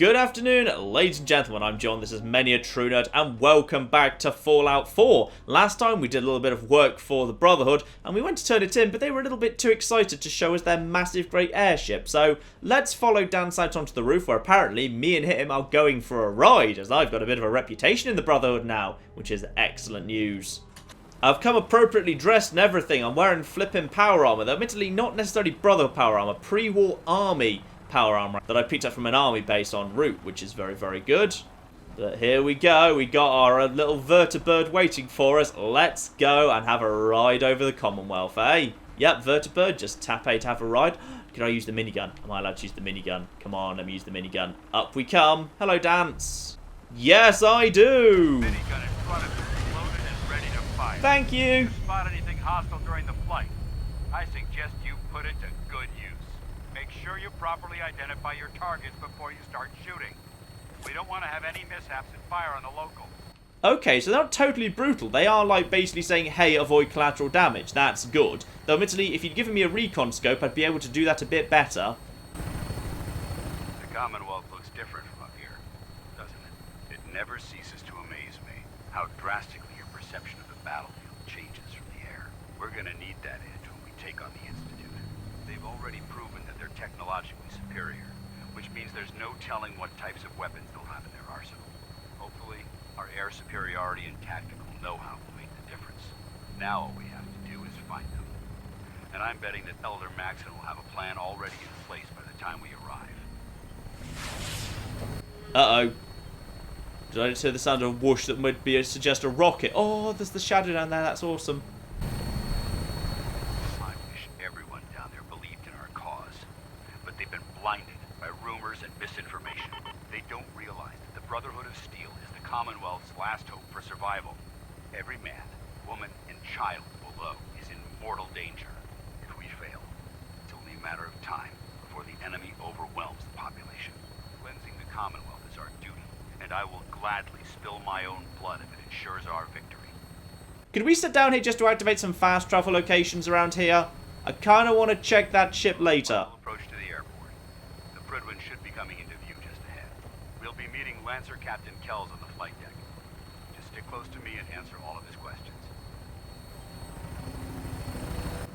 Good afternoon, ladies and gentlemen, I'm John, this is Many a True Nerd, and welcome back to Fallout 4. Last time we did a little bit of work for the Brotherhood, and we went to turn it in, but they were a little bit too excited to show us their massive great airship. So, let's follow Dan out onto the roof, where apparently me and him are going for a ride, as I've got a bit of a reputation in the Brotherhood now, which is excellent news. I've come appropriately dressed and everything. I'm wearing flipping power armor, though admittedly not necessarily Brotherhood power armor, pre-war army power armor that I picked up from an army base en route, which is very, very good. But here we go. We got our little vertibird waiting for us. Let's go and have a ride over the Commonwealth, eh? Yep, vertibird, just tap A to have a ride. Can I use the minigun? Am I allowed to use the minigun? Come on, let me use the minigun. Up we come. Hello, Dance. Yes, I do. Minigun in front of you, loaded and ready to fire. Thank you. If you spot anything hostile during the flight, I suggest you put it to good use. Make sure you properly identify your targets before you start shooting. We don't want to have any mishaps and fire on the local. Okay, so they're not totally brutal. They are like basically saying, hey, avoid collateral damage. That's good. Though admittedly, if you'd given me a recon scope, I'd be able to do that a bit better. The Commonwealth looks different from up here, doesn't it? It never ceases to amaze me how drastically your perception of the battlefield changes from the air. We're gonna need that edge when we take on the Institute. They've already proven that they're technologically superior, which means there's no telling what types of weapons they'll have in their arsenal. Hopefully, our air superiority and tactical know-how will make the difference. Now all we have to do is find them. And I'm betting that Elder Maxon will have a plan already in place by the time we arrive. Uh-oh. Did I just hear the sound of a whoosh that might suggest a rocket? Oh, there's the shadow down there. That's awesome. I wish everyone down there believed in our cause. But they've been blinded by rumors and misinformation. They don't realize that the Brotherhood of Steel is the Commonwealth's last hope for survival. Every man, woman, and child below is in mortal danger. If we fail, it's only a matter of time before the enemy overwhelms the population. Cleansing the Commonwealth is our duty, and I will gladly spill my own blood if it ensures our victory. Could we sit down here just to activate some fast travel locations around here? I kind of want to check that ship later. We'll approach to the airport. The Prydwen should be coming into view just ahead. We'll be meeting Lancer Captain Kells on the flight deck. Just stick close to me and answer all of his questions.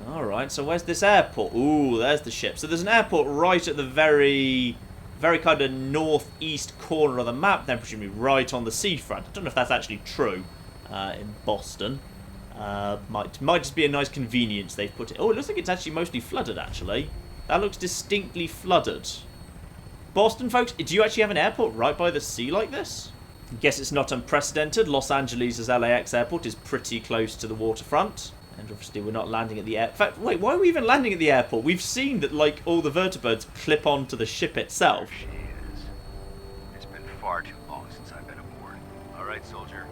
Alright, so where's this airport? Ooh, there's the ship. So there's an airport right at the very kind of northeast corner of the map, then presumably right on the seafront. I don't know if that's actually true in Boston. Might just be a nice convenience they've put it. Oh, it looks like it's actually mostly flooded, actually. That looks distinctly flooded. Boston, folks, do you actually have an airport right by the sea like this? Guess it's not unprecedented. Los Angeles' LAX airport is pretty close to the waterfront. And obviously we're not landing at the air. In fact, wait, why are we even landing at the airport? We've seen that, like, all the vertibirds clip onto the ship itself. There she is. It's been far too long since I've been aboard. All right, soldier.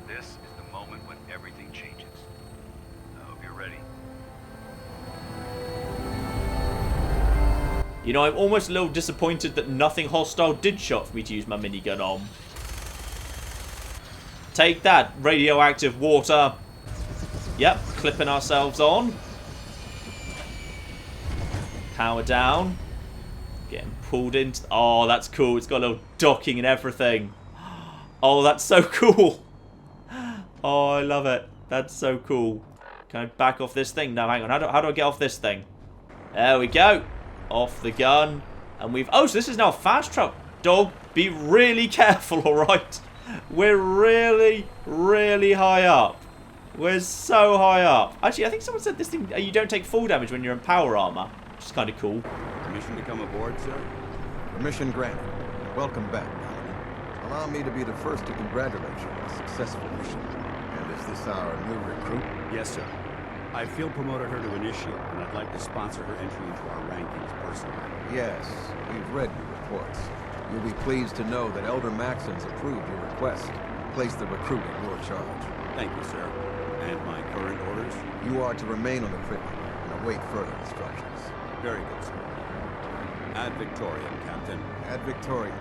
This is the moment when everything changes. I hope you're ready. You know, I'm almost a little disappointed that nothing hostile did shot for me to use my minigun on. Take that, radioactive water. Yep, clipping ourselves on. Power down. Getting pulled into... Oh, that's cool. It's got a little docking and everything. Oh, that's so cool. Oh, I love it. That's so cool. Can I back off this thing? No, hang on. How do I get off this thing? There we go. Off the gun. And we've... Oh, so this is now a fast travel. Dog, be really careful, alright? We're really, really high up. We're so high up. Actually, I think someone said this thing, you don't take full damage when you're in power armor, which is kind of cool. Permission to come aboard, sir? Permission granted. Welcome back, Paladin. Allow me to be the first to congratulate you on a successful mission. And is this our new recruit? Yes, sir. I field promoted her to initiate, and I'd like to sponsor her entry into our rankings personally. Yes, we've read your reports. You'll be pleased to know that Elder Maxon's approved your request. Place the recruit in your charge. Thank you, sir. And my current orders? You are to remain on the Prydwen and await further instructions. Very good, sir. Ad Victoriam, Captain. Ad Victoriam.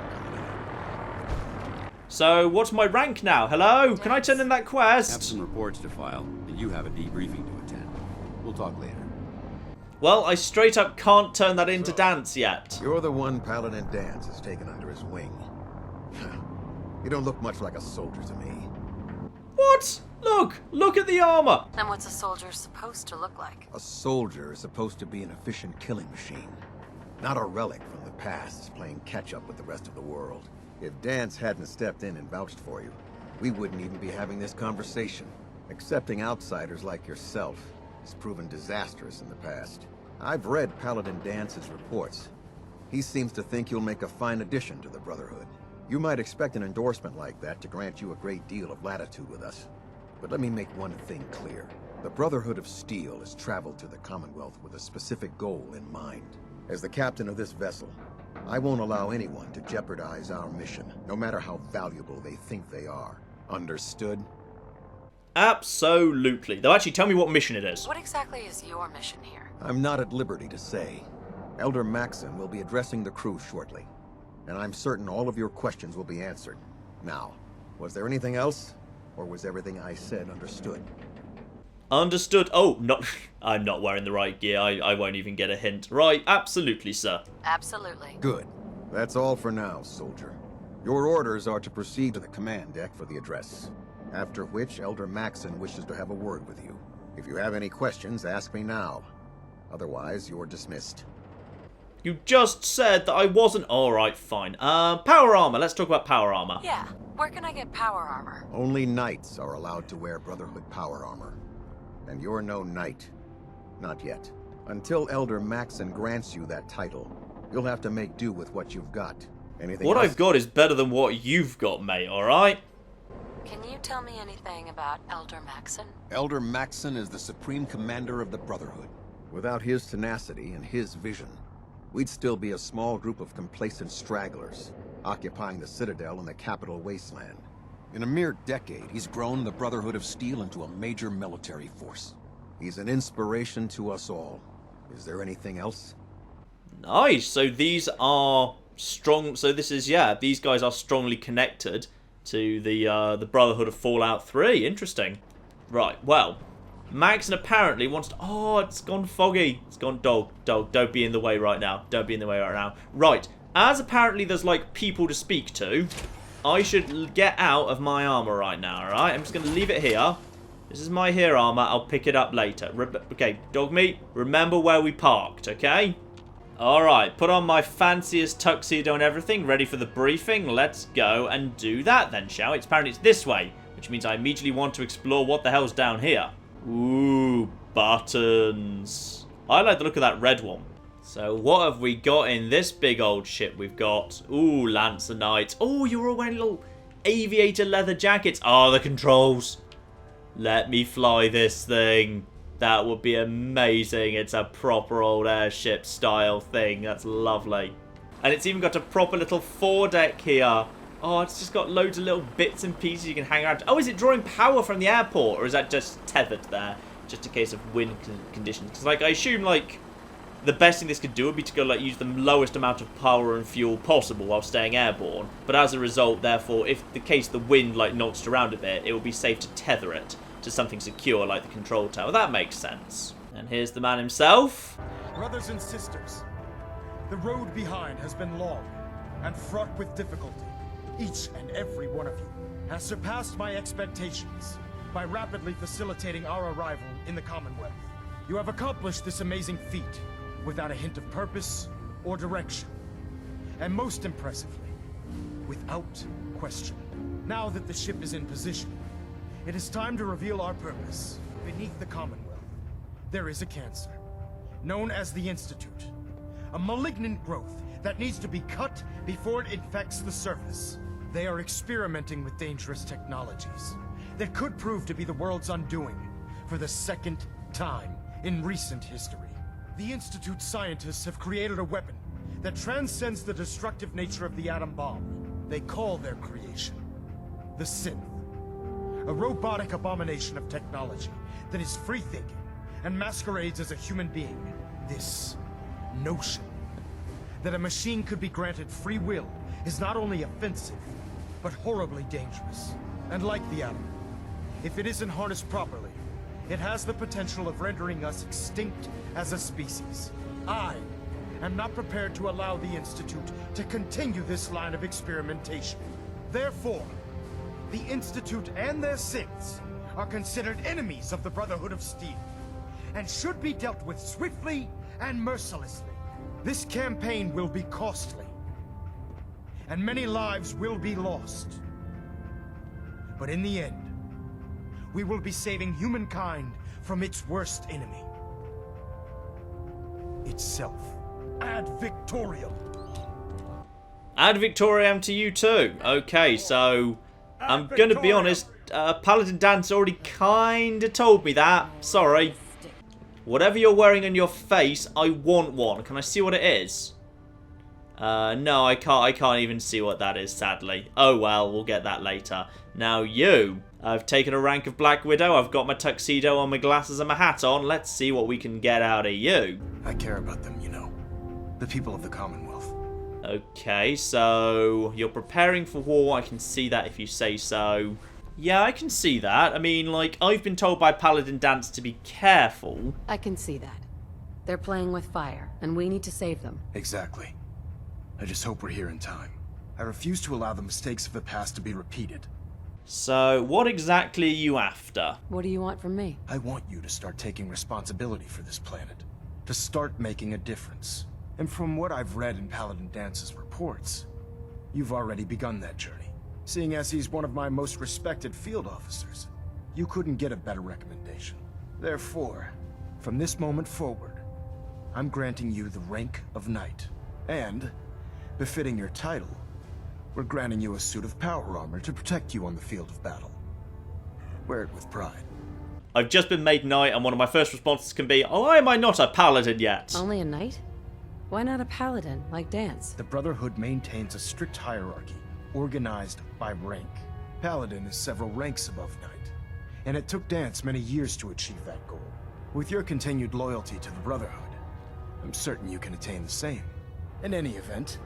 So, what's my rank now? Hello? Can I turn in that Have quest? some reports to file, and you have a debriefing to attend. We'll talk later. Well, I straight up can't turn that into dance yet. You're the one Paladin Dance has taken under under his wing. You don't look much like a soldier to me. What? Look at the armor. Then what's a soldier supposed to look like? A soldier is supposed to be an efficient killing machine, not a relic from the past playing catch-up with the rest of the world. If Dance hadn't stepped in and vouched for you, we wouldn't even be having this conversation. Accepting outsiders like yourself has proven disastrous in the past. I've read Paladin Dance's reports. He seems to think you'll make a fine addition to the Brotherhood. You might expect an endorsement like that to grant you a great deal of latitude with us. But let me make one thing clear. The Brotherhood of Steel has traveled to the Commonwealth with a specific goal in mind. As the captain of this vessel, I won't allow anyone to jeopardize our mission, no matter how valuable they think they are. Understood? Absolutely. Though actually, tell me what mission it is. What exactly is your mission here? I'm not at liberty to say. Elder Maxon will be addressing the crew shortly, and I'm certain all of your questions will be answered. Now, was there anything else? Or was everything I said understood? Understood. Oh, I'm not wearing the right gear. I won't even get a hint. Right, absolutely, sir. Absolutely. Good. That's all for now, soldier. Your orders are to proceed to the command deck for the address, after which Elder Maxon wishes to have a word with you. If you have any questions, ask me now. Otherwise, you're dismissed. You just said that I wasn't... Alright, fine. Power armor. Let's talk about power armor. Yeah. Where can I get power armor? Only knights are allowed to wear Brotherhood power armor. And you're no knight. Not yet. Until Elder Maxon grants you that title, you'll have to make do with what you've got. Anything What else? I've got is better than what you've got, mate, alright? Can you tell me anything about Elder Maxon? Elder Maxon is the supreme commander of the Brotherhood. Without his tenacity and his vision, we'd still be a small group of complacent stragglers, occupying the Citadel in the capital wasteland. In a mere decade, he's grown the Brotherhood of Steel into a major military force. He's an inspiration to us all. Is there anything else? Nice. So these are strong... So this is, yeah, these guys are strongly connected to the Brotherhood of Fallout 3. Interesting. Right, well... Maxon apparently wants to... Oh, it's gone foggy. It's gone... Dog, don't be in the way right now. Don't be in the way right now. Right. As apparently there's, like, people to speak to, I should get out of my armor right now, alright? I'm just going to leave it here. This is my here armor. I'll pick it up later. Okay, dog meat, remember where we parked, okay? Alright, put on my fanciest tuxedo and everything, ready for the briefing. Let's go and do that then, shall we? Apparently it's this way, which means I immediately want to explore what the hell's down here. Ooh, buttons. I like the look of that red one. So what have we got in this big old ship? We've got, ooh, Lancer Knights. Oh, you're all wearing little aviator leather jackets. Oh, the controls. Let me fly this thing. That would be amazing. It's a proper old airship style thing. That's lovely. And it's even got a proper little foredeck here. Oh, it's just got loads of little bits and pieces you can hang around. Oh, is it drawing power from the airport? Or is that just tethered there? Just in case of wind conditions? Because, like, I assume, like, the best thing this could do would be to go, like, use the lowest amount of power and fuel possible while staying airborne. But as a result, therefore, if the case the wind, like, knocks it around a bit, it would be safe to tether it to something secure like the control tower. That makes sense. And here's the man himself. Brothers and sisters, the road behind has been long and fraught with difficulty. Each and every one of you has surpassed my expectations by rapidly facilitating our arrival in the Commonwealth. You have accomplished this amazing feat without a hint of purpose or direction. And most impressively, without question. Now that the ship is in position, it is time to reveal our purpose. Beneath the Commonwealth, there is a cancer, known as the Institute. A malignant growth that needs to be cut before it infects the surface. They are experimenting with dangerous technologies that could prove to be the world's undoing for the second time in recent history. The Institute scientists have created a weapon that transcends the destructive nature of the atom bomb. They call their creation the Synth. A robotic abomination of technology that is free-thinking and masquerades as a human being. This notion that a machine could be granted free will is not only offensive, but horribly dangerous. And like the atom, if it isn't harnessed properly, it has the potential of rendering us extinct as a species. I am not prepared to allow the Institute to continue this line of experimentation. Therefore, the Institute and their synths are considered enemies of the Brotherhood of Steel, and should be dealt with swiftly and mercilessly. This campaign will be costly, and many lives will be lost. But in the end, we will be saving humankind from its worst enemy. Itself. Ad Victoriam. Ad Victoriam to you too. Okay, so I'm going to be honest, Paladin Dance already kind of told me that. Sorry. Whatever you're wearing on your face, I want one. Can I see what it is? No, I can't even see what that is, sadly. Oh well, we'll get that later. Now you. I've taken a rank of Black Widow. I've got my tuxedo on, my glasses and my hat on. Let's see what we can get out of you. I care about them, you know. The people of the Commonwealth. Okay, so you're preparing for war. I can see that if you say so. Yeah, I can see that. I mean, like, I've been told by Paladin Dance to be careful. I can see that. They're playing with fire, and we need to save them. Exactly. I just hope we're here in time. I refuse to allow the mistakes of the past to be repeated. So, what exactly are you after? What do you want from me? I want you to start taking responsibility for this planet. To start making a difference. And from what I've read in Paladin Dance's reports, you've already begun that journey. Seeing as he's one of my most respected field officers, you couldn't get a better recommendation. Therefore, from this moment forward, I'm granting you the rank of Knight. And, befitting your title, we're granting you a suit of power armor to protect you on the field of battle. Wear it with pride. I've just been made knight, and one of my first responses can be, oh, why am I not a paladin yet? Only a knight? Why not a paladin, like Dance? The Brotherhood maintains a strict hierarchy, organized by rank. Paladin is several ranks above Knight, and it took Dance many years to achieve that goal. With your continued loyalty to the Brotherhood, I'm certain you can attain the same. In any event,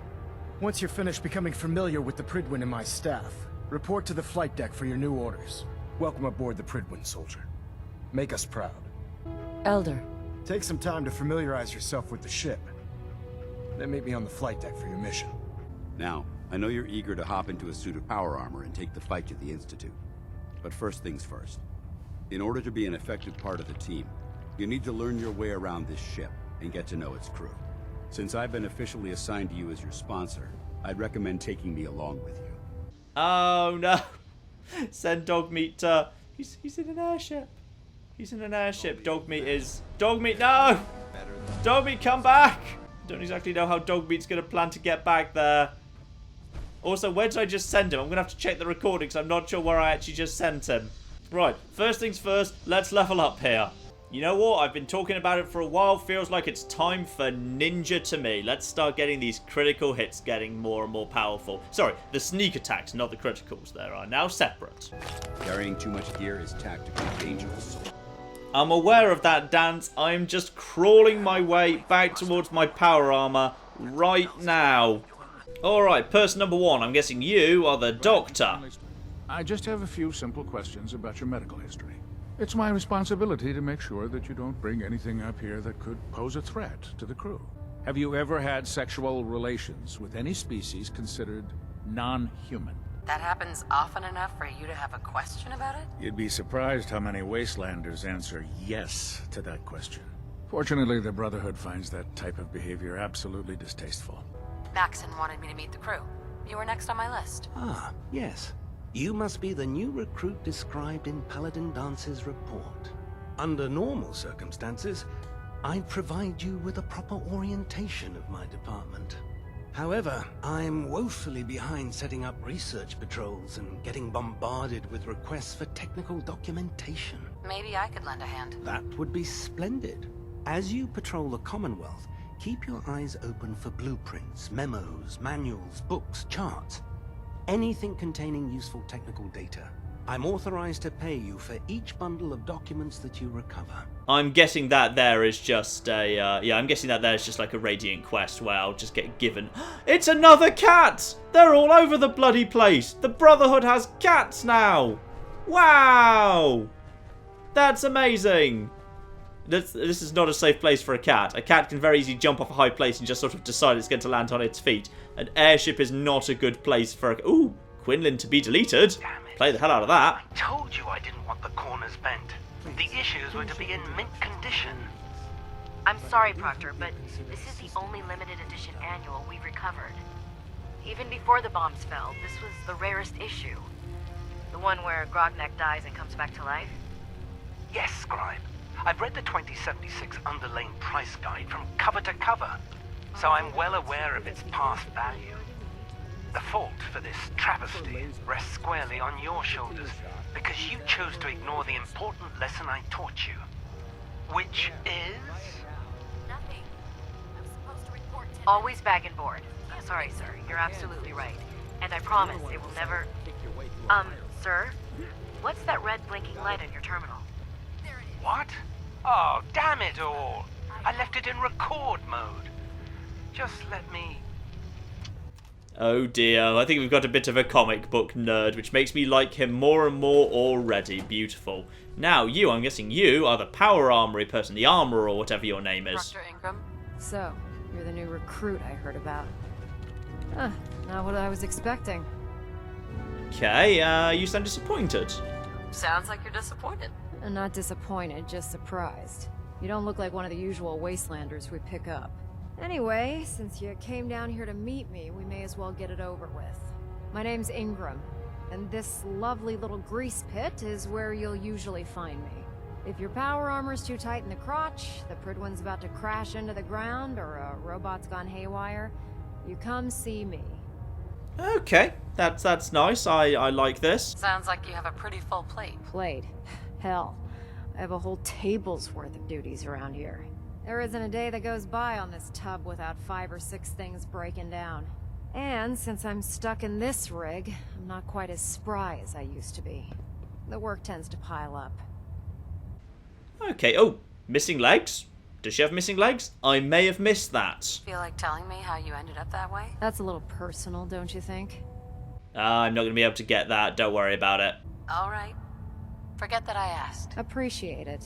once you're finished becoming familiar with the Prydwen and my staff, report to the flight deck for your new orders. Welcome aboard the Prydwen, soldier. Make us proud. Elder. Take some time to familiarize yourself with the ship. Then meet me on the flight deck for your mission. Now, I know you're eager to hop into a suit of power armor and take the fight to the Institute. But first things first. In order to be an effective part of the team, you need to learn your way around this ship and get to know its crew. Since I've been officially assigned to you as your sponsor, I'd recommend taking me along with you. Oh no. Send Dogmeat to... He's in an airship. He's in an airship. Dogmeat is... Dogmeat, no! Dogmeat, come back! Don't exactly know how Dogmeat's going to plan to get back there. Also, where did I just send him? I'm going to have to check the recording because I'm not sure where I actually just sent him. Right, first things first, let's level up here. You know what? I've been talking about it for a while. Feels like it's time for ninja to me. Let's start getting these critical hits getting more and more powerful. Sorry, the sneak attacks, not the criticals. There are now separate. Carrying too much gear is tactically dangerous. I'm aware of that, Dance. I'm just crawling my way back towards my power armor right now. Alright, person number one. I'm guessing you are the doctor. I just have a few simple questions about your medical history. It's my responsibility to make sure that you don't bring anything up here that could pose a threat to the crew. Have you ever had sexual relations with any species considered non-human? That happens often enough for you to have a question about it? You'd be surprised how many Wastelanders answer yes to that question. Fortunately, the Brotherhood finds that type of behavior absolutely distasteful. Maxon wanted me to meet the crew. You were next on my list. Ah, yes. You must be the new recruit described in Paladin Dance's report. Under normal circumstances, I'd provide you with a proper orientation of my department. However, I'm woefully behind setting up research patrols and getting bombarded with requests for technical documentation. Maybe I could lend a hand. That would be splendid. As you patrol the Commonwealth, keep your eyes open for blueprints, memos, manuals, books, charts. Anything containing useful technical data. I'm authorized to pay you for each bundle of documents that you recover. I'm guessing that there is just a, I'm guessing that there's just like a Radiant quest where I'll just get given... It's another cat! They're all over the bloody place! The Brotherhood has cats now! Wow! That's amazing! this is not a safe place for a cat. A cat can very easily jump off a high place and just sort of decide it's going to land on its feet. An airship is not a good place for a... Ooh, Quinlan to be deleted. Play the hell out of that. I told you I didn't want the corners bent. The issues were to be in mint condition. I'm sorry, Proctor, but this is the only limited edition annual we've recovered. Even before the bombs fell, this was the rarest issue. The one where Grognak dies and comes back to life? Yes, Scribe. I've read the 2076 underlain price guide from cover to cover, so I'm well aware of its past value. The fault for this travesty rests squarely on your shoulders, because you chose to ignore the important lesson I taught you. Which is... Nothing. I'm supposed to report to... Always bag and board. Sorry, sir. You're absolutely right. And I promise it will never... Sir? What's that red blinking light on your terminal? What? Oh, damn it all! I left it in record mode. Just let me... Oh dear, I think we've got a bit of a comic book nerd, which makes me like him more and more already. Beautiful. Now, I'm guessing you are the power armory person, the armorer or whatever your name is. Dr. Ingram. So, you're the new recruit I heard about. Not what I was expecting. Okay, you sound disappointed. Sounds like you're disappointed. I'm not disappointed, just surprised. You don't look like one of the usual wastelanders we pick up. Anyway, since you came down here to meet me, we may as well get it over with. My name's Ingram, and this lovely little grease pit is where you'll usually find me. If your power armor's too tight in the crotch, the Prydwen's about to crash into the ground, or a robot's gone haywire, you come see me. Okay, that's nice. I like this. Sounds like you have a pretty full plate. Plate? Hell, I have a whole table's worth of duties around here. There isn't a day that goes by on this tub without 5 or 6 things breaking down. And since I'm stuck in this rig, I'm not quite as spry as I used to be. The work tends to pile up. Okay, oh, missing legs? Does she have missing legs? I may have missed that. Feel like telling me how you ended up that way? That's a little personal, don't you think? I'm not going to be able to get that, don't worry about it. Alright. Forget that I asked. Appreciate it.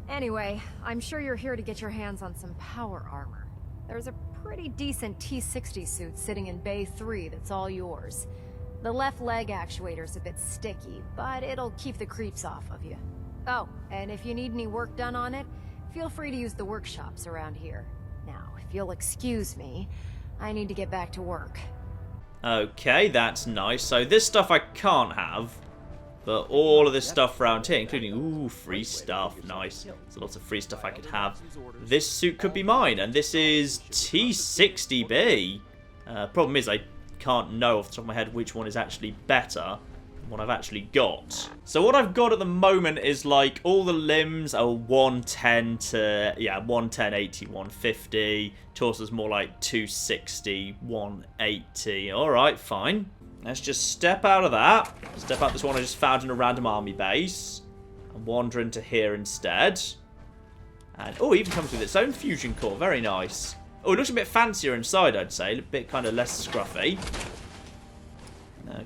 Anyway, I'm sure you're here to get your hands on some power armor. There's a pretty decent T-60 suit sitting in Bay 3 that's all yours. The left leg actuator's a bit sticky, but it'll keep the creeps off of you. Oh, and if you need any work done on it, feel free to use the workshops around here. Now, if you'll excuse me, I need to get back to work. Okay, that's nice. So this stuff I can't have. But all of this stuff around here, including, ooh, free stuff, nice. There's lots of free stuff I could have. This suit could be mine, and this is T60B. Problem is, I can't know off the top of my head which one is actually better than what I've actually got. So what I've got at the moment is, like, all the limbs are 110 to, 110, 80, 150. Torso's more like 260, 180. Alright, fine. Let's just step out of that. Step out this one I just found in a random army base. And wander into here instead. And, oh, it even comes with its own fusion core. Very nice. Oh, it looks a bit fancier inside, I'd say. A bit kind of less scruffy.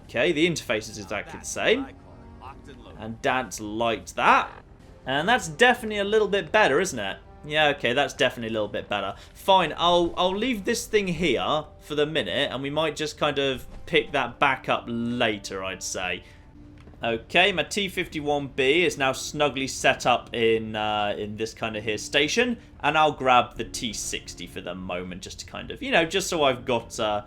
Okay, the interface is exactly the same. And Dance liked that. And that's definitely a little bit better, isn't it? Yeah, okay, that's definitely a little bit better. Fine, I'll leave this thing here for the minute, and we might just kind of pick that back up later, I'd say. Okay, my T-51B is now snugly set up in this kind of here station, and I'll grab the T-60 for the moment, just to kind of, just so I've got some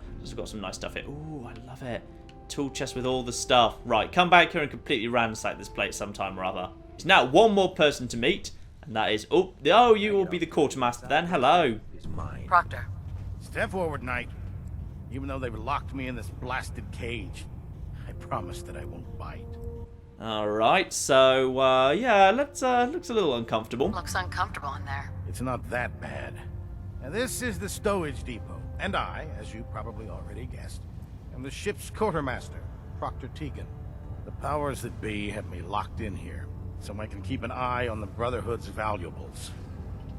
nice stuff here. Ooh, I love it. Tool chest with all the stuff. Right, come back here and completely ransack this place sometime or other. There's now one more person to meet. And that is... Oh, you will be the quartermaster then. Hello. Proctor. Step forward, Knight. Even though they've locked me in this blasted cage, I promise that I won't bite. Alright, so, yeah, looks a little uncomfortable. Looks uncomfortable in there. It's not that bad. Now, this is the stowage depot, and I, as you probably already guessed, am the ship's quartermaster, Proctor Tegan. The powers that be have me locked in here, so I can keep an eye on the Brotherhood's valuables.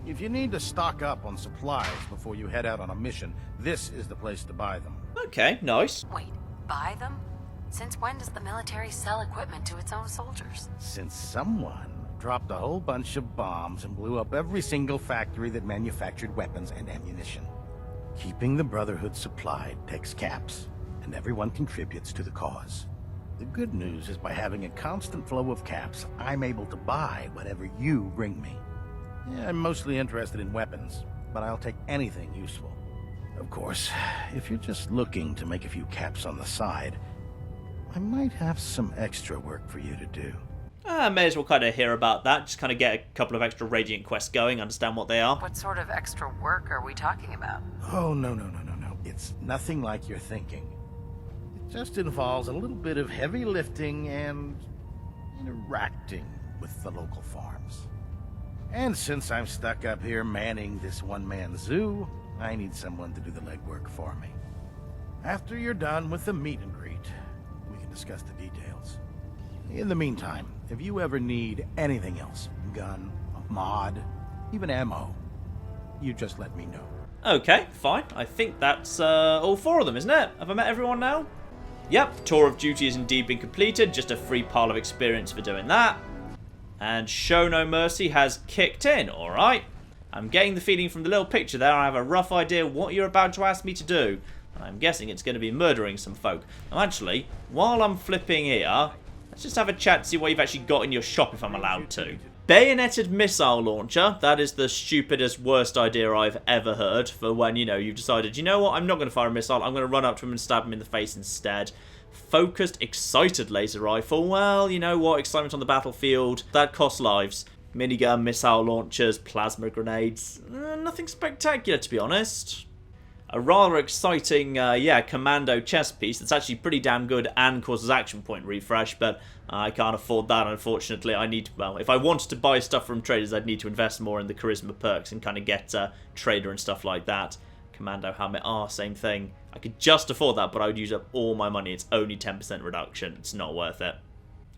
If you need to stock up on supplies before you head out on a mission, this is the place to buy them. Okay, nice. Wait, buy them? Since when does the military sell equipment to its own soldiers? Since someone dropped a whole bunch of bombs and blew up every single factory that manufactured weapons and ammunition. Keeping the Brotherhood supplied takes caps, and everyone contributes to the cause. The good news is by having a constant flow of caps, I'm able to buy whatever you bring me. Yeah, I'm mostly interested in weapons, but I'll take anything useful. Of course, if you're just looking to make a few caps on the side, I might have some extra work for you to do. I may as well kind of hear about that, just kind of get a couple of extra Radiant quests going, understand what they are. What sort of extra work are we talking about? Oh, no. It's nothing like you're thinking. It just involves a little bit of heavy lifting and interacting with the local farms. And since I'm stuck up here manning this one-man zoo, I need someone to do the legwork for me. After you're done with the meet and greet, we can discuss the details. In the meantime, if you ever need anything else, gun, a mod, even ammo, you just let me know. Okay, fine. I think that's all 4 of them, isn't it? Have I met everyone now? Yep, Tour of Duty has indeed been completed. Just a free pile of experience for doing that. And Show No Mercy has kicked in, alright. I'm getting the feeling from the little picture there I have a rough idea what you're about to ask me to do. And I'm guessing it's going to be murdering some folk. Now actually, while I'm flipping here, let's just have a chat to see what you've actually got in your shop if I'm allowed to. Bayoneted missile launcher. That is the stupidest, worst idea I've ever heard for when, you've decided, you know what, I'm not going to fire a missile, I'm going to run up to him and stab him in the face instead. Focused, excited laser rifle. Well, you know what, excitement on the battlefield, that costs lives. Minigun, missile launchers, plasma grenades. Nothing spectacular, to be honest. A rather exciting, commando chest piece that's actually pretty damn good and causes action point refresh, but I can't afford that, unfortunately. If I wanted to buy stuff from traders, I'd need to invest more in the charisma perks and kind of get trader and stuff like that. Commando helmet, same thing. I could just afford that, but I would use up all my money. It's only 10% reduction. It's not worth it.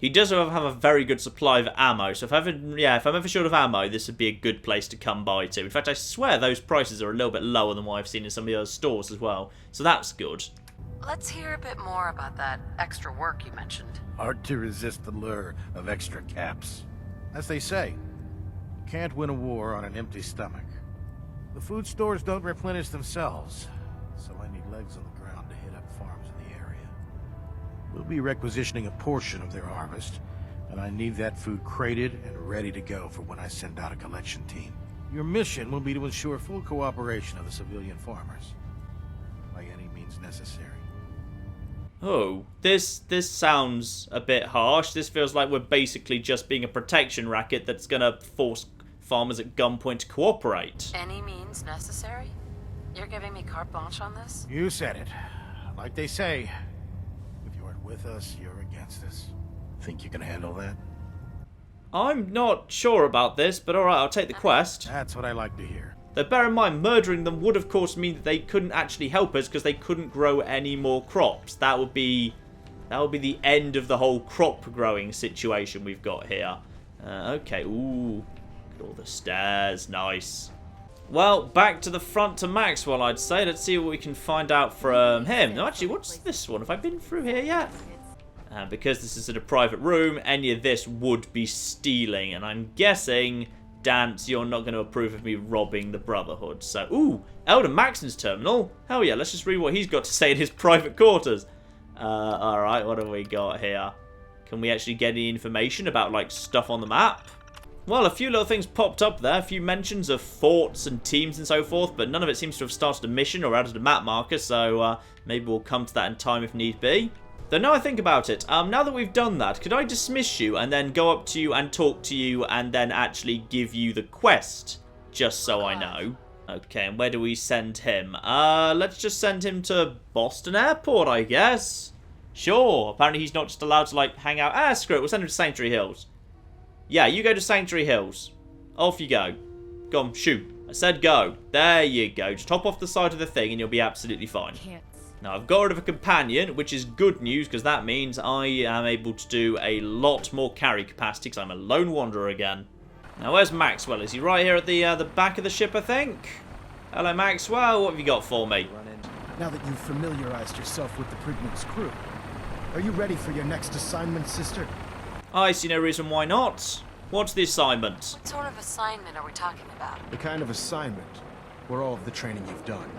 He does have a very good supply of ammo, so if I'm ever short of ammo, this would be a good place to come by to. In fact, I swear those prices are a little bit lower than what I've seen in some of the other stores as well, so that's good. Let's hear a bit more about that extra work you mentioned. Hard to resist the lure of extra caps. As they say, you can't win a war on an empty stomach. The food stores don't replenish themselves, so I need legs on the ground to hit up farms in the area. We'll be requisitioning a portion of their harvest, and I need that food crated and ready to go for when I send out a collection team. Your mission will be to ensure full cooperation of the civilian farmers, by any means necessary. Oh, this sounds a bit harsh. This feels like we're basically just being a protection racket that's gonna force farmers at gunpoint to cooperate. Any means necessary? You're giving me carte blanche on this? You said it. Like they say, if you aren't with us, you're against us. Think you can handle that? I'm not sure about this, but alright, I'll take the quest. That's what I like to hear. Though bear in mind, murdering them would of course mean that they couldn't actually help us because they couldn't grow any more crops. That would be the end of the whole crop growing situation we've got here. Okay, ooh, look at all the stairs, nice. Well, back to the front to Maxwell, I'd say. Let's see what we can find out from him. No, actually, what's this one? Have I been through here yet? Because this is in a private room, any of this would be stealing. And I'm guessing, Dance, you're not going to approve of me robbing the Brotherhood. So, ooh, Elder Maxon's terminal. Hell yeah, let's just read what he's got to say in his private quarters. Alright, what have we got here? Can we actually get any information about, like, stuff on the map? Well, a few little things popped up there, a few mentions of forts and teams and so forth, but none of it seems to have started a mission or added a map marker, so maybe we'll come to that in time if need be. Though now I think about it, now that we've done that, could I dismiss you and then go up to you and talk to you and then actually give you the quest? Just so I know. Okay, and where do we send him? Let's just send him to Boston Airport, I guess. Sure, apparently he's not just allowed to, like, hang out. Screw it, we'll send him to Sanctuary Hills. Yeah, you go to Sanctuary Hills. Off you go. Go on, shoot. I said go. There you go. Just hop off the side of the thing and you'll be absolutely fine. Now, I've got rid of a companion, which is good news because that means I am able to do a lot more carry capacity because I'm a lone wanderer again. Now, where's Maxwell? Is he right here at the back of the ship, I think? Hello, Maxwell. What have you got for me? Now that you've familiarized yourself with the Prydwen's crew, are you ready for your next assignment, sister? I see no reason why not. What's the assignment? What sort of assignment are we talking about? The kind of assignment where all of the training you've done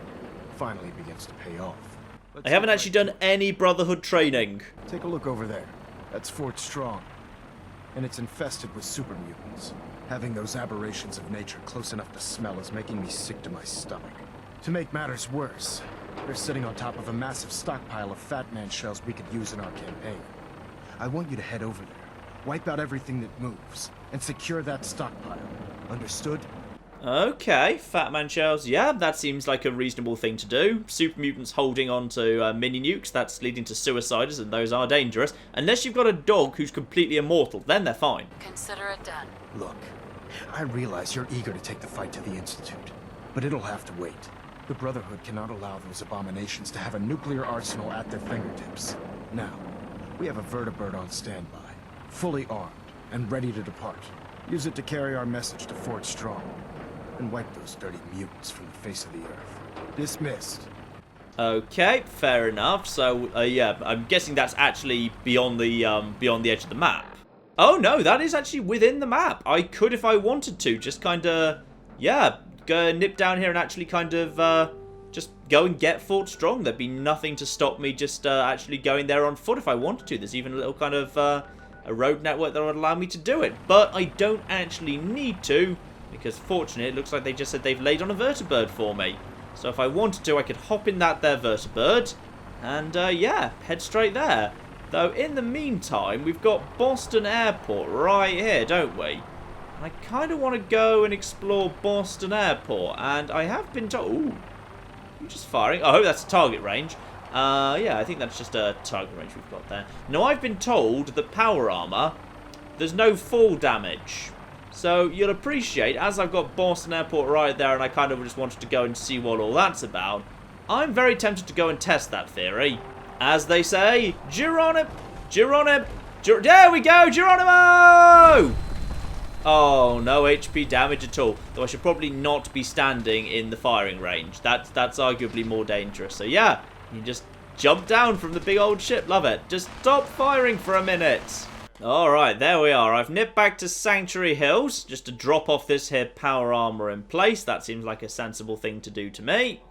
finally begins to pay off. I haven't actually done any Brotherhood training. Take a look over there. That's Fort Strong. And it's infested with super mutants. Having those aberrations of nature close enough to smell is making me sick to my stomach. To make matters worse, they're sitting on top of a massive stockpile of Fat Man shells we could use in our campaign. I want you to head over there, wipe out everything that moves, and secure that stockpile. Understood? Okay, Fat Man shells. Yeah, that seems like a reasonable thing to do. Super mutants holding on to mini nukes, that's leading to suicides, and those are dangerous. Unless you've got a dog who's completely immortal, then they're fine. Consider it done. Look, I realize you're eager to take the fight to the Institute, but it'll have to wait. The Brotherhood cannot allow those abominations to have a nuclear arsenal at their fingertips. Now, we have a vertibird on standby, fully armed, and ready to depart. Use it to carry our message to Fort Strong, and wipe those dirty mutants from the face of the earth. Dismissed. Okay, fair enough. So, yeah, I'm guessing that's actually beyond the edge of the map. Oh, no, that is actually within the map. I could, if I wanted to, just kind of, yeah, go nip down here and actually kind of, just go and get Fort Strong. There'd be nothing to stop me just actually going there on foot if I wanted to. There's even a little kind of a road network that would allow me to do it. But I don't actually need to, because fortunately it looks like they just said they've laid on a vertibird for me. So if I wanted to, I could hop in that there vertibird and, yeah, head straight there. Though, in the meantime, we've got Boston Airport right here, don't we? I kind of want to go and explore Boston Airport, and I have been told... Ooh, I'm just firing. I hope that's a target range. Yeah, I think that's just a target range we've got there. Now, I've been told that power armor, there's no fall damage. So, you'll appreciate, as I've got Boston Airport right there, and I kind of just wanted to go and see what all that's about, I'm very tempted to go and test that theory. As they say, there we go, Geronimo! Oh, no HP damage at all. Though I should probably not be standing in the firing range. That's arguably more dangerous. So yeah, you just jump down from the big old ship. Love it. Just stop firing for a minute. Alright, there we are. I've nipped back to Sanctuary Hills just to drop off this here power armor in place. That seems like a sensible thing to do to me.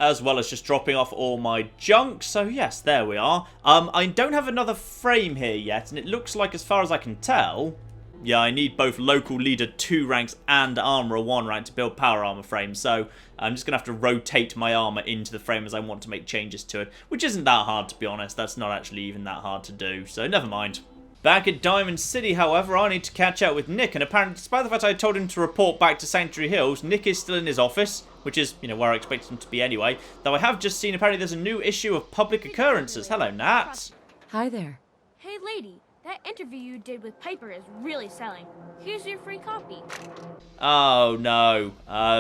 As well as just dropping off all my junk. So yes, there we are. I don't have another frame here yet, and it looks like, as far as I can tell, yeah, I need both local leader 2 ranks and armorer 1 rank to build power armor frames. So I'm just going to have to rotate my armor into the frame as I want to make changes to it, which isn't that hard, to be honest. That's not actually even that hard to do, so never mind. Back at Diamond City, however, I need to catch up with Nick, and apparently, despite the fact I told him to report back to Sanctuary Hills, Nick is still in his office, which is, you know, where I expected him to be anyway. Though I have just seen, apparently, there's a new issue of Public Occurrences. Hello, Nat. Hi there. Hey, lady. That interview you did with Piper is really selling. Here's your free copy. Oh, no.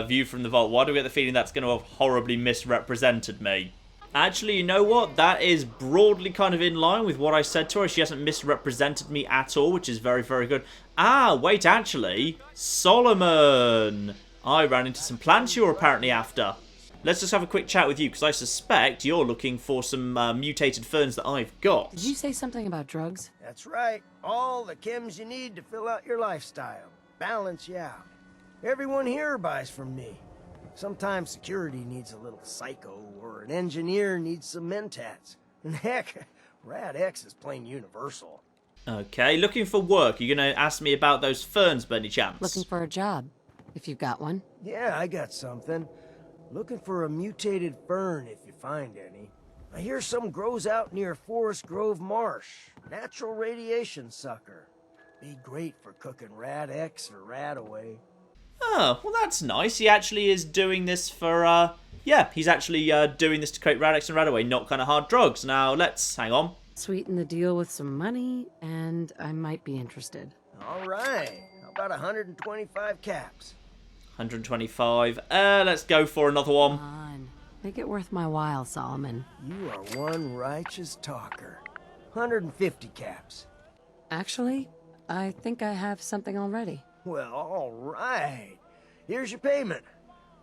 View from the vault. Why do I get the feeling that's going to have horribly misrepresented me? Actually, you know what? That is broadly kind of in line with what I said to her. She hasn't misrepresented me at all, which is very, very good. Ah, wait, actually. Solomon! I ran into some plants you were apparently after. Let's just have a quick chat with you, because I suspect you're looking for some mutated ferns that I've got. Did you say something about drugs? That's right. All the chems you need to fill out your lifestyle. Balance you out. Everyone here buys from me. Sometimes security needs a little psycho, or an engineer needs some mentats. And heck, Rad X is plain universal. Okay, looking for work. You're going to ask me about those ferns by any chance? Looking for a job, if you've got one. Yeah, I got something. Looking for a mutated fern, if you find any. I hear some grows out near Forest Grove Marsh. Natural radiation sucker. Be great for cooking Rad X or Radaway. Oh, well that's nice. He actually is doing this for, yeah, he's actually doing this to create Radix and Radaway, not kind of hard drugs. Now, let's, hang on. Sweeten the deal with some money, and I might be interested. All right. How about 125 caps? 125. Let's go for another one. Come on. Make it worth my while, Solomon. You are one righteous talker. 150 caps. Actually, I think I have something already. Well, all right. Here's your payment.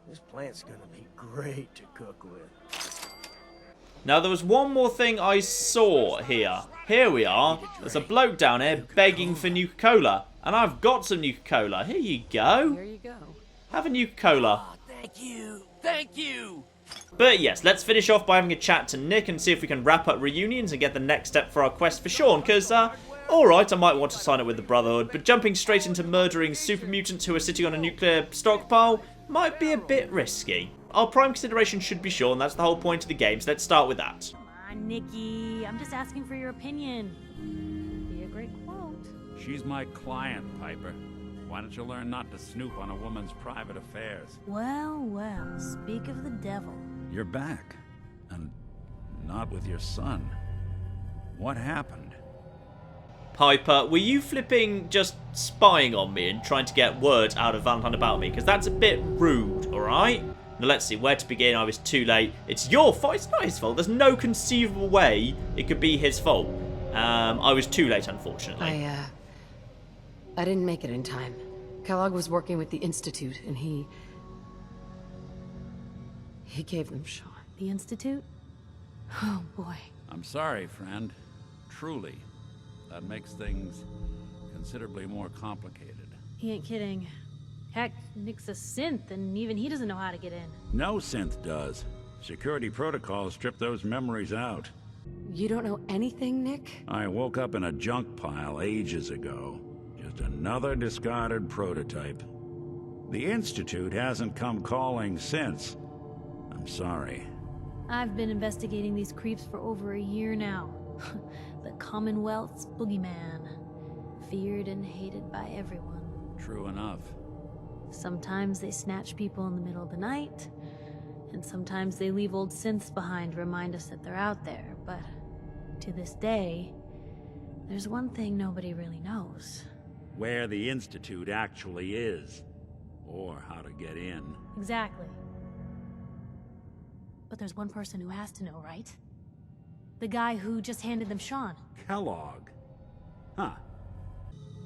This plant's gonna be great to cook with. Now, there was one more thing I saw here. Here we are. There's a bloke down here begging for Nuka-Cola. And I've got some Nuka-Cola. Here you go. Here you go. Have a Nuka-Cola. Oh, thank you. Thank you. But yes, let's finish off by having a chat to Nick and see if we can wrap up reunions and get the next step for our quest for Sean. Because, alright, I might want to sign up with the Brotherhood, but jumping straight into murdering super mutants who are sitting on a nuclear stockpile might be a bit risky. Our prime consideration should be Sean, that's the whole point of the game, so let's start with that. Come on, Nikki. I'm just asking for your opinion. Be a great quote. She's my client, Piper. Why don't you learn not to snoop on a woman's private affairs? Well, well, speak of the devil. You're back. And not with your son. What happened? Piper, were you flipping just spying on me and trying to get word out of Valentine about me? Because that's a bit rude, alright? Now let's see, where to begin? I was too late. It's your fault. It's not his fault. There's no conceivable way it could be his fault. I was too late, unfortunately. I didn't make it in time. Kellogg was working with the Institute, and he gave them Sean. The Institute? Oh, boy. I'm sorry, friend. Truly. That makes things considerably more complicated. He ain't kidding. Heck, Nick's a synth, and even he doesn't know how to get in. No synth does. Security protocols strip those memories out. You don't know anything, Nick? I woke up in a junk pile ages ago. Just another discarded prototype. The Institute hasn't come calling since. I'm sorry. I've been investigating these creeps for over a year now. The Commonwealth's boogeyman. Feared and hated by everyone. True enough. Sometimes they snatch people in the middle of the night, and sometimes they leave old synths behind to remind us that they're out there, but to this day, there's one thing nobody really knows. Where the Institute actually is. Or how to get in. Exactly. But there's one person who has to know, right? The guy who just handed them Sean. Kellogg. Huh.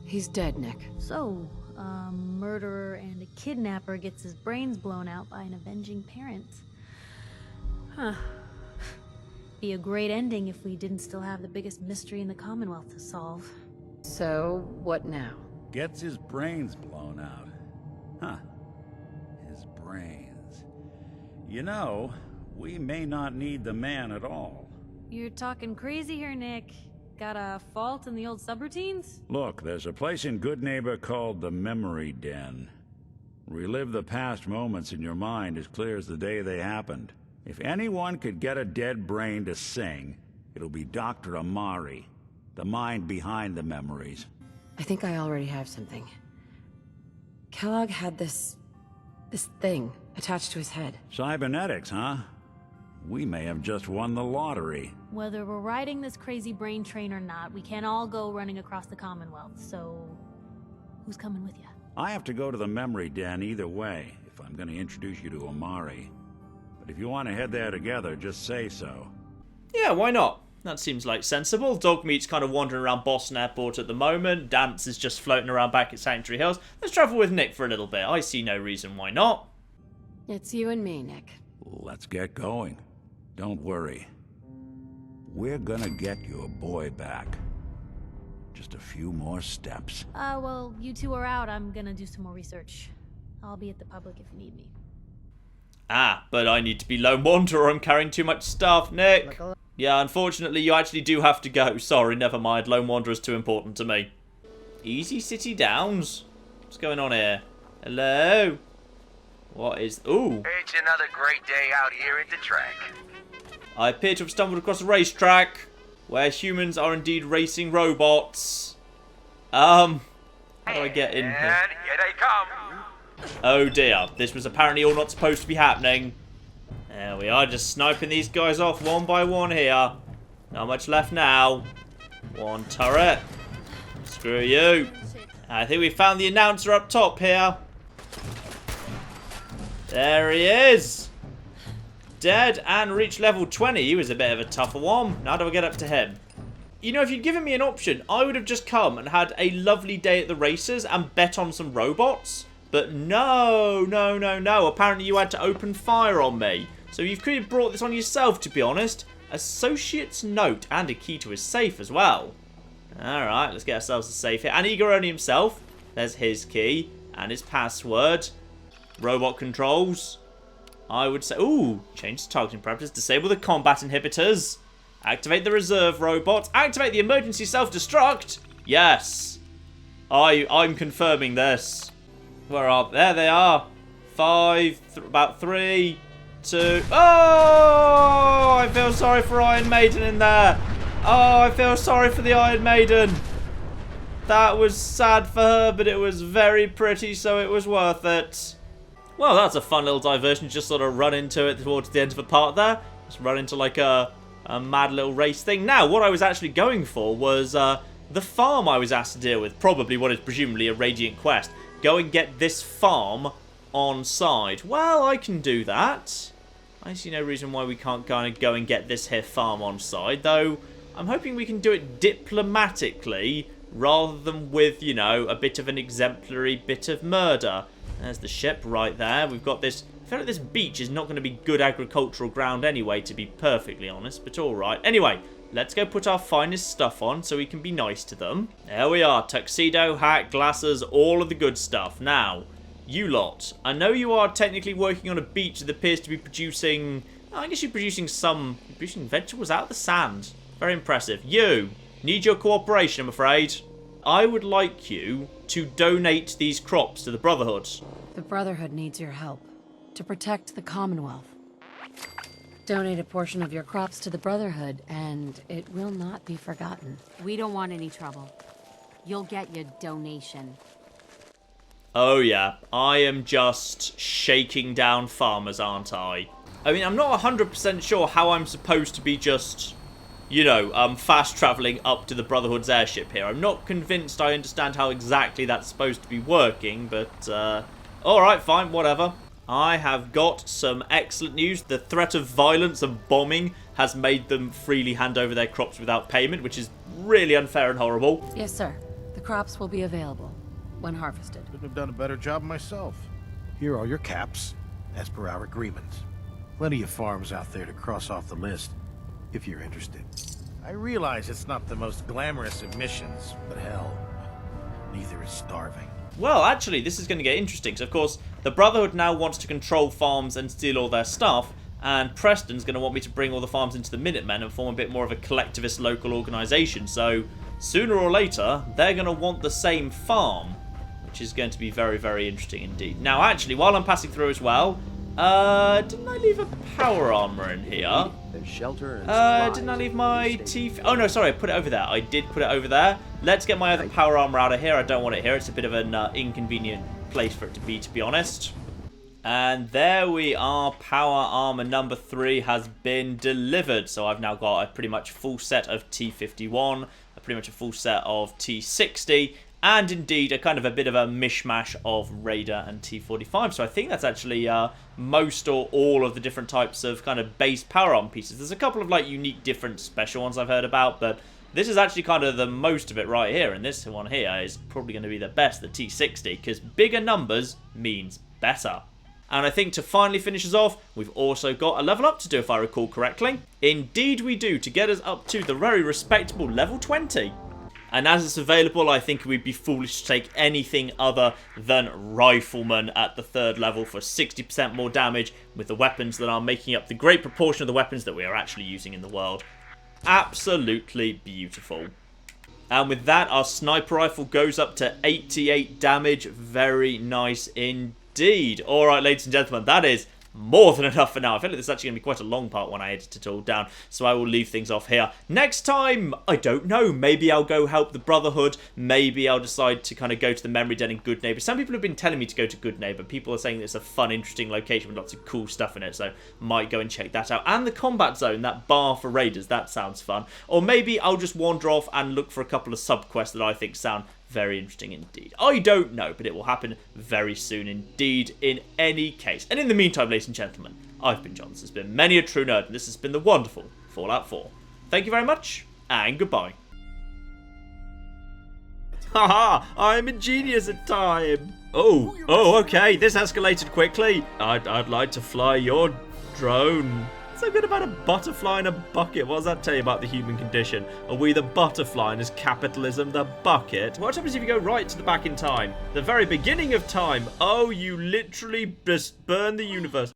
He's dead, Nick. So, a murderer and a kidnapper gets his brains blown out by an avenging parent. Huh. Be a great ending if we didn't still have the biggest mystery in the Commonwealth to solve. So, what now? Gets his brains blown out. Huh. His brains. You know, we may not need the man at all. You're talking crazy here, Nick. Got a fault in the old subroutines? Look, there's a place in Good Neighbor called the Memory Den. Relive the past moments in your mind as clear as the day they happened. If anyone could get a dead brain to sing, it'll be Dr. Amari, the mind behind the memories. I think I already have something. Kellogg had this thing attached to his head. Cybernetics, huh? We may have just won the lottery. Whether we're riding this crazy brain train or not, we can't all go running across the Commonwealth, so who's coming with you? I have to go to the Memory Den either way, if I'm going to introduce you to Amari. But if you want to head there together, just say so. Yeah, why not? That seems like sensible. Dogmeat's kind of wandering around Boston Airport at the moment. Dance is just floating around back at Sanctuary Hills. Let's travel with Nick for a little bit. I see no reason why not. It's you and me, Nick. Let's get going. Don't worry. We're gonna get your boy back. Just a few more steps. Well, you two are out. I'm gonna do some more research. I'll be at the public if you need me. Ah, but I need to be Lone Wanderer. I'm carrying too much stuff, Nick. Yeah, unfortunately, you actually do have to go. Sorry, never mind. Lone Wanderer's too important to me. Easy City Downs. What's going on here? Hello? What is... Ooh. It's another great day out here at the track. I appear to have stumbled across a racetrack where humans are indeed racing robots. How do I get in here? And here they come. Oh dear, this was apparently all not supposed to be happening. There we are, just sniping these guys off one by one here. Not much left now. One turret. Screw you. I think we found the announcer up top here. There he is. Dead and reached level 20. He was a bit of a tougher one. How do I get up to him? You know, if you'd given me an option, I would have just come and had a lovely day at the races and bet on some robots. But no. Apparently you had to open fire on me. So you've kind of brought this on yourself, to be honest. associate's note, and a key to his safe as well. Alright, let's get ourselves a safe here. And Igor himself. There's his key and his password. Robot controls. I would say... Ooh, change the targeting parameters. Disable the combat inhibitors. Activate the reserve robots. Activate the emergency self-destruct. Yes. I'm confirming this. Where are... There they are. 5, about 3, 2... Oh! I feel sorry for Iron Maiden in there. Oh, I feel sorry for the Iron Maiden. That was sad for her, but it was very pretty, so it was worth it. Well, that's a fun little diversion. Just sort of run into it towards the end of a part there. Just run into like a mad little race thing. Now, what I was actually going for was the farm I was asked to deal with. Probably what is presumably a Radiant quest. Go and get this farm on side. Well, I can do that. I see no reason why we can't go and get this here farm on side, though I'm hoping we can do it diplomatically rather than with, you know, a bit of an exemplary bit of murder. There's the ship right there. We've got this... I feel like this beach is not going to be good agricultural ground anyway, to be perfectly honest, but alright. Anyway, let's go put our finest stuff on so we can be nice to them. There we are. Tuxedo, hat, glasses, all of the good stuff. Now, you lot. I know you are technically working on a beach that appears to be producing... I guess you're producing vegetables out of the sand. Very impressive. You need your cooperation, I'm afraid. I would like you to donate these crops to the Brotherhood. The Brotherhood needs your help to protect the Commonwealth. Donate a portion of your crops to the Brotherhood, and it will not be forgotten. We don't want any trouble. You'll get your donation. Oh yeah, I am just shaking down farmers, aren't I? I mean, I'm not 100% sure how I'm supposed to be just... you know, fast traveling up to the Brotherhood's airship here. I'm not convinced I understand how exactly that's supposed to be working, but, alright, fine, whatever. I have got some excellent news. The threat of violence and bombing has made them freely hand over their crops without payment, which is really unfair and horrible. Yes, sir. The crops will be available when harvested. Couldn't have done a better job myself. Here are your caps, as per our agreement. Plenty of farms out there to cross off the list, if you're interested. I realize it's not the most glamorous of missions, but hell, neither is starving. Well, actually, this is going to get interesting, because of course, the Brotherhood now wants to control farms and steal all their stuff, and Preston's going to want me to bring all the farms into the Minutemen and form a bit more of a collectivist local organisation, so sooner or later, they're going to want the same farm, which is going to be very, very interesting indeed. Now, actually, while I'm passing through as well, didn't I leave a power armor in here? There's shelter and didn't I leave my teeth? Oh no, sorry, I put it over there. I did put it over there. Let's get my other power armor out of here. I don't want it here. It's a bit of an inconvenient place for it to be honest. And there we are. Power armor number 3 has been delivered. So I've now got a pretty much full set of T51, pretty much a full set of T60, and indeed a kind of a bit of a mishmash of Raider and T45. So I think that's actually most or all of the different types of kind of base power armor pieces. There's a couple of like unique different special ones I've heard about, but this is actually kind of the most of it right here. And this one here is probably going to be the best, the T60, because bigger numbers means better. And I think to finally finish us off, we've also got a level up to do, if I recall correctly. Indeed we do, to get us up to the very respectable level 20. And as it's available, I think we'd be foolish to take anything other than Rifleman at the 3rd level for 60% more damage with the weapons that are making up the great proportion of the weapons that we are actually using in the world. Absolutely beautiful. And with that, our sniper rifle goes up to 88 damage. Very nice indeed. Alright, ladies and gentlemen, that is more than enough for now. I feel like this is actually going to be quite a long part when I edit it all down, so I will leave things off here. Next time, I don't know, maybe I'll go help the Brotherhood, maybe I'll decide to kind of go to the Memory Den in Good Neighbor. Some people have been telling me to go to Good Neighbor. People are saying it's a fun, interesting location with lots of cool stuff in it, so might go and check that out. And the combat zone, that bar for raiders, that sounds fun. Or maybe I'll just wander off and look for a couple of sub-quests that I think sound very interesting indeed. I don't know, but it will happen very soon indeed in any case. And in the meantime, ladies and gentlemen, I've been John. This has been Many a True Nerd, and this has been the wonderful Fallout 4. Thank you very much, and goodbye. Haha, I'm a genius at time. Oh, okay, this escalated quickly. I'd like to fly your drone So good about a butterfly in a bucket. What does that tell you about the human condition? Are we the butterfly and is capitalism the bucket? What happens if you go right to the back in time? The very beginning of time. Oh, you literally just burn the universe.